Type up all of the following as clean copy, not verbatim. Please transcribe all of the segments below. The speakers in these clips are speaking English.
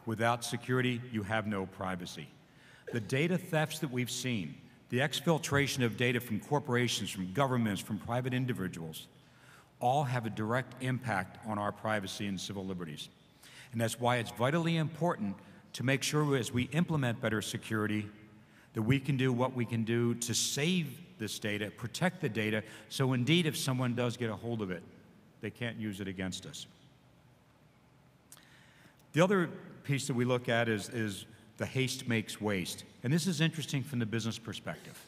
Without security, you have no privacy. The data thefts that we've seen, the exfiltration of data from corporations, from governments, from private individuals, all have a direct impact on our privacy and civil liberties. And that's why it's vitally important to make sure as we implement better security that we can do what we can do to save this data, protect the data, so indeed if someone does get a hold of it, they can't use it against us. The other piece that we look at is the haste makes waste. And this is interesting from the business perspective.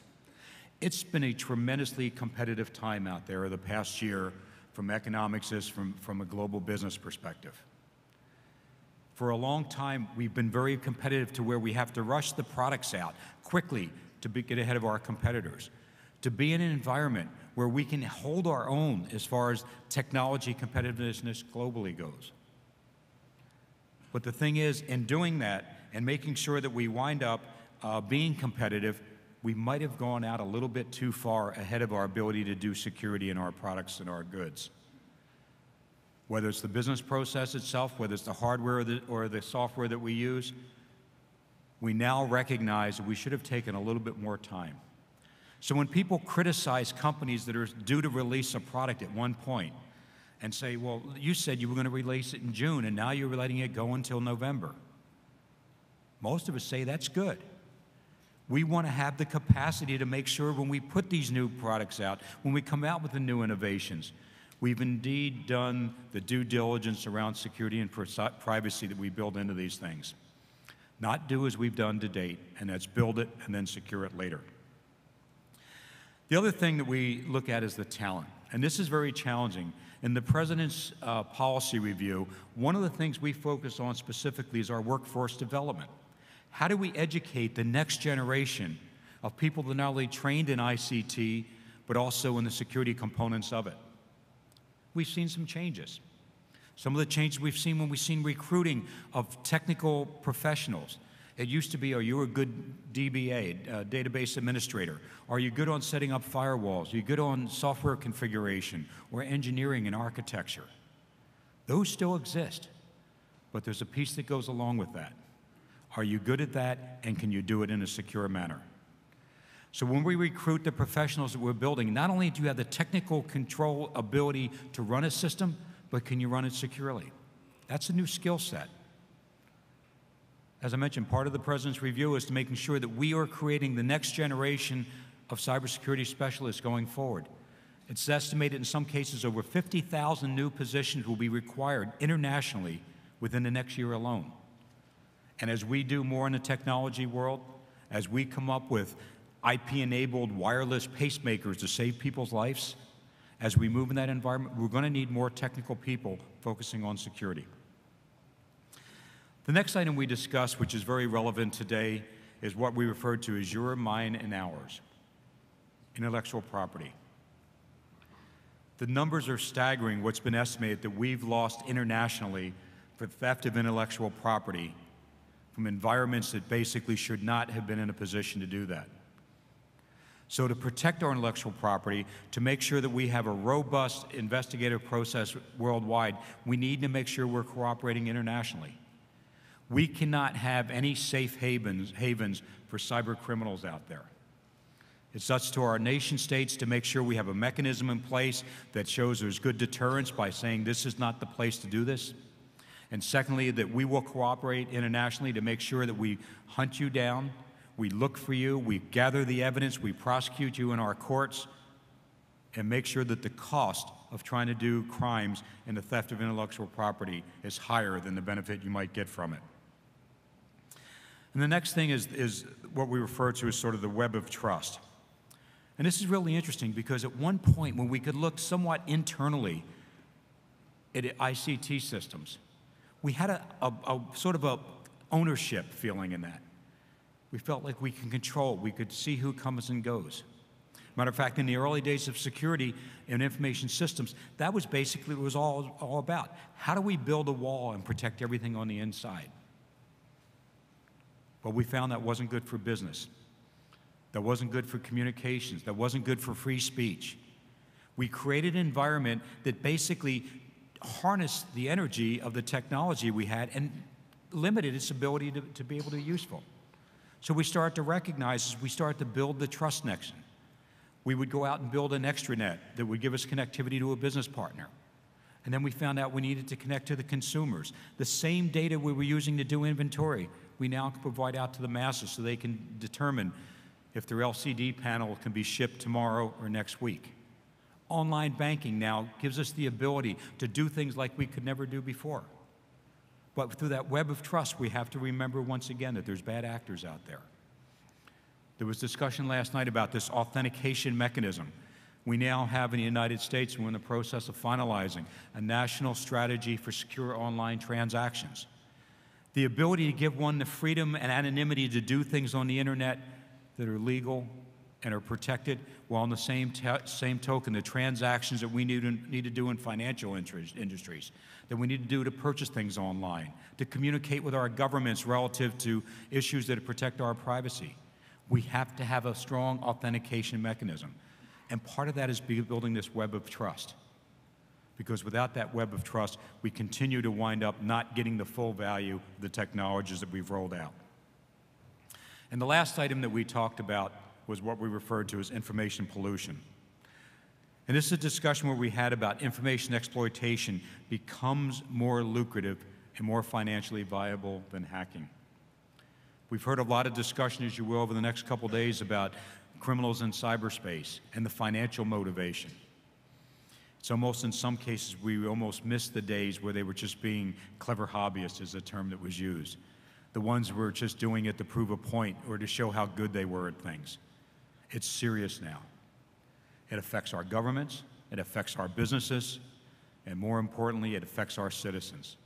It's been a tremendously competitive time out there the past year from economics, from a global business perspective. For a long time, we've been very competitive to where we have to rush the products out quickly to get ahead of our competitors. To be in an environment where we can hold our own as far as technology competitiveness globally goes. But the thing is, in doing that and making sure that we wind up being competitive, we might have gone out a little bit too far ahead of our ability to do security in our products and our goods. Whether it's the business process itself, whether it's the hardware or the software that we use, we now recognize that we should have taken a little bit more time. So when people criticize companies that are due to release a product at one point and say, well, you said you were going to release it in June and now you're letting it go until November. Most of us say that's good. We want to have the capacity to make sure when we put these new products out, when we come out with the new innovations, we've indeed done the due diligence around security and privacy that we build into these things. Not do as we've done to date, and that's build it and then secure it later. The other thing that we look at is the talent, and this is very challenging. In the President's policy review, one of the things we focus on specifically is our workforce development. How do we educate the next generation of people that are not only trained in ICT, but also in the security components of it? We've seen some changes. Some of the changes we've seen when we've seen recruiting of technical professionals. It used to be, are you a good DBA, database administrator? Are you good on setting up firewalls? Are you good on software configuration or engineering and architecture? Those still exist, but there's a piece that goes along with that. Are you good at that, and can you do it in a secure manner? So when we recruit the professionals that we're building, not only do you have the technical control ability to run a system, but can you run it securely? That's a new skill set. As I mentioned, part of the President's review is to making sure that we are creating the next generation of cybersecurity specialists going forward. It's estimated in some cases over 50,000 new positions will be required internationally within the next year alone. And as we do more in the technology world, as we come up with IP-enabled wireless pacemakers to save people's lives, as we move in that environment, we're going to need more technical people focusing on security. The next item we discuss, which is very relevant today, is what we refer to as your, mine, and ours, intellectual property. The numbers are staggering. What's been estimated that we've lost internationally for theft of intellectual property from environments that basically should not have been in a position to do that. So to protect our intellectual property, to make sure that we have a robust investigative process worldwide, we need to make sure we're cooperating internationally. We cannot have any safe havens for cyber criminals out there. It's up to our nation states to make sure we have a mechanism in place that shows there's good deterrence by saying this is not the place to do this. And secondly, that we will cooperate internationally to make sure that we hunt you down, we look for you, we gather the evidence, we prosecute you in our courts, and make sure that the cost of trying to do crimes and the theft of intellectual property is higher than the benefit you might get from it. And the next thing is what we refer to as sort of the web of trust. And this is really interesting because at one point when we could look somewhat internally at ICT systems, we had a sort of a ownership feeling in that. We felt like we can control, we could see who comes and goes. Matter of fact, in the early days of security and information systems, that was basically what it was all about. How do we build a wall and protect everything on the inside? But we found that wasn't good for business. That wasn't good for communications. That wasn't good for free speech. We created an environment that basically harnessed the energy of the technology we had and limited its ability to be able to be useful. So we start to recognize, as we start to build the trust nexus, we would go out and build an extranet that would give us connectivity to a business partner. And then we found out we needed to connect to the consumers. The same data we were using to do inventory, we now can provide out to the masses so they can determine if their LCD panel can be shipped tomorrow or next week. Online banking now gives us the ability to do things like we could never do before. But through that web of trust, we have to remember once again that there's bad actors out there. There was discussion last night about this authentication mechanism. We now have in the United States, we're in the process of finalizing a national strategy for secure online transactions. The ability to give one the freedom and anonymity to do things on the internet that are legal and are protected, while on the same token, the transactions that we need to do in financial industries, that we need to do to purchase things online, to communicate with our governments relative to issues that protect our privacy. We have to have a strong authentication mechanism. And part of that is building this web of trust. Because without that web of trust, we continue to wind up not getting the full value of the technologies that we've rolled out. And the last item that we talked about was what we referred to as information pollution. And this is a discussion where we had about information exploitation becomes more lucrative and more financially viable than hacking. We've heard a lot of discussion, as you will, over the next couple days about criminals in cyberspace and the financial motivation. It's almost, in some cases, we almost missed the days where they were just being clever hobbyists, is a term that was used. The ones who were just doing it to prove a point or to show how good they were at things. It's serious now. It affects our governments, it affects our businesses, and more importantly, it affects our citizens.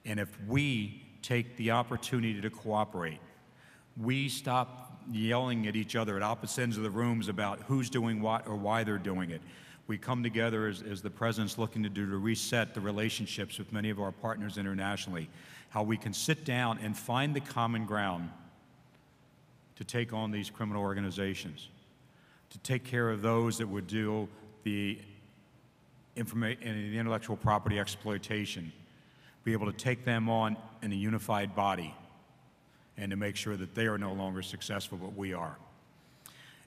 And if we take the opportunity to cooperate, we stop yelling at each other at opposite ends of the rooms about who's doing what or why they're doing it. We come together as the President's looking to do to reset the relationships with many of our partners internationally, how we can sit down and find the common ground to take on these criminal organizations, to take care of those that would do the intellectual property exploitation, be able to take them on in a unified body, and to make sure that they are no longer successful, but we are.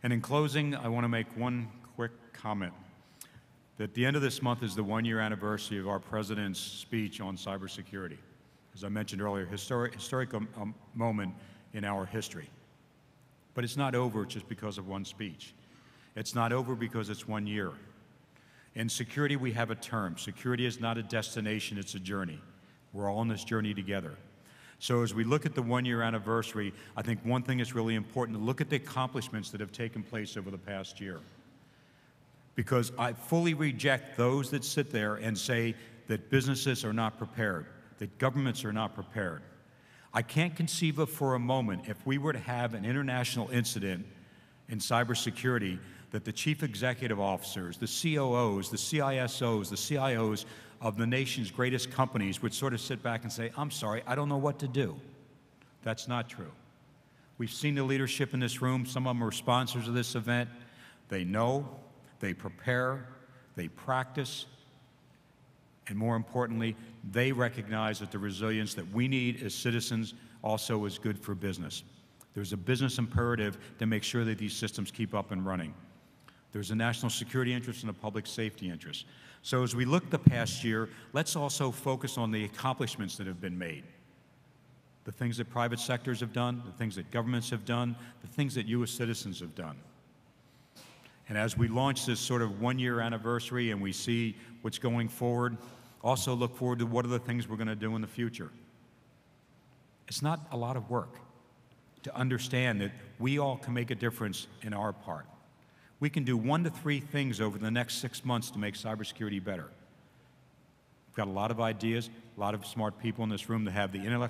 And in closing, I want to make one quick comment. That at the end of this month is the one-year anniversary of our President's speech on cybersecurity. As I mentioned earlier, historic moment in our history. But it's not over just because of one speech. It's not over because it's 1 year. In security, we have a term. Security is not a destination, it's a journey. We're all on this journey together. So as we look at the one-year anniversary, I think one thing is really important to look at the accomplishments that have taken place over the past year. Because I fully reject those that sit there and say that businesses are not prepared, that governments are not prepared. I can't conceive of for a moment, if we were to have an international incident in cybersecurity, that the chief executive officers, the COOs, the CISOs, the CIOs of the nation's greatest companies would sort of sit back and say, I'm sorry, I don't know what to do. That's not true. We've seen the leadership in this room. Some of them are sponsors of this event. They know, they prepare, they practice, and more importantly, they recognize that the resilience that we need as citizens also is good for business. There's a business imperative to make sure that these systems keep up and running. There's a national security interest and a public safety interest. So as we look the past year, let's also focus on the accomplishments that have been made. The things that private sectors have done, the things that governments have done, the things that you as citizens have done. And as we launch this sort of one-year anniversary and we see what's going forward, also look forward to what are the things we're going to do in the future. It's not a lot of work to understand that we all can make a difference in our part. We can do 1 to 3 things over the next 6 months to make cybersecurity better. We've got a lot of ideas, a lot of smart people in this room that have the intellectual